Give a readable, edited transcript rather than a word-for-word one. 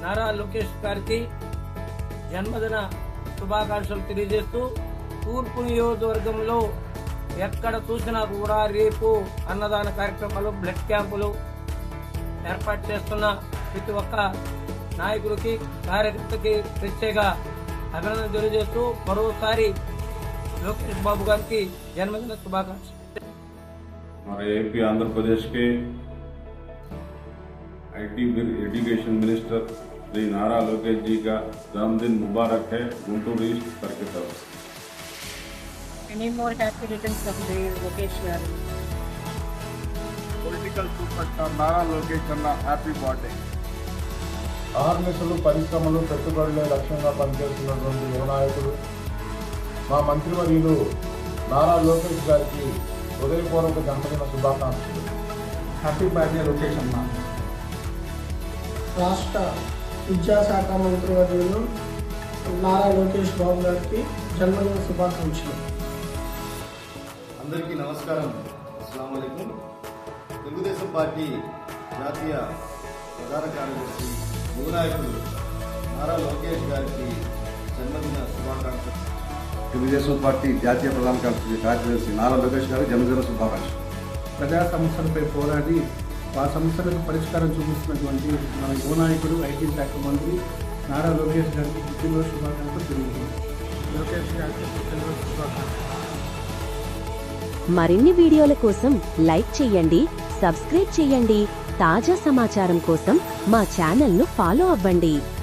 నారా లోకేష్ గారికి జన్మదిన శుభాకాంక్షలు తెలియజేస్తూ తూర్పు నియోజకవర్గంలో ఎక్కడ చూసినా కూడా రేపు అన్నదాన కార్యక్రమాలు, బ్లడ్ క్యాంపులు ఏర్పాటు చేస్తున్న ప్రతి ఒక్క నాయకుడికి, కార్యకర్తకి ప్రత్యేక అభినందన తెలియజేస్తూ మరోసారి లోకేష్ బాబు గారికి जन्मदिन शुभाकांक्षी। हमारे एपी आंध्र प्रदेश के आईटी एजुकेशन मिनिस्टर श्री नारा लोकेश जी का जन्मदिन मुबारक है गुंटूर ईस्ट करके तरफ। Many more happy returns of the Lokesh garu. Political superstar Nara Lokesh అన్న హ్యాపీ బర్త్డే। ఆర్మికులు, పరిశ్రమలు, పెట్టుబడులే లక్ష్యంగా పనిచేస్తున్నటువంటి యువ నాయకుడు మా మంత్రివర్యులు నారా లోకేష్ గారికి హృదయపూర్వక జన్మదిన శుభాకాంక్షలు। హ్యాపీ బర్త్డే లోకేష్ అన్న। రాష్ట్ర విద్యాశాఖ మంత్రివర్యులు నారా లోకేష్ బాబు గారికి జన్మదిన శుభాకాంక్షలు। అందరికీ నమస్కారం, అస్సలాము అలైకుం। తెలుగుదేశం పార్టీ జాతీయ ప్రధాన కార్యదర్శి యువ నాయకులు నారా లోకేష్ గారికి జన్మదిన శుభాకాంక్షలు। తెలుగుదేశం పార్టీ జాతీయ ప్రధాన కార్యదర్శి నారా లోకేష్ గారికి జన్మదిన శుభాకాంక్షలు। ప్రజా సమస్యలపై పోరాడి ఆ సమస్యలకు పరిష్కారం చూపిస్తున్నటువంటి మన యువ నాయకుడు ఐటీ శాఖ మంత్రి నారా లోకేష్ గారికి పుట్టినరోజు శుభాకాంక్షలు తెలియజేయండి। లోకేష్ గారికి పుట్టినరోజు శుభాకాంక్షలు। మరిన్ని వీడియోల కోసం లైక్ చేయండి, సబ్స్క్రైబ్ చేయండి। తాజా సమాచారం కోసం మా ఛానల్ను ఫాలో అవ్వండి।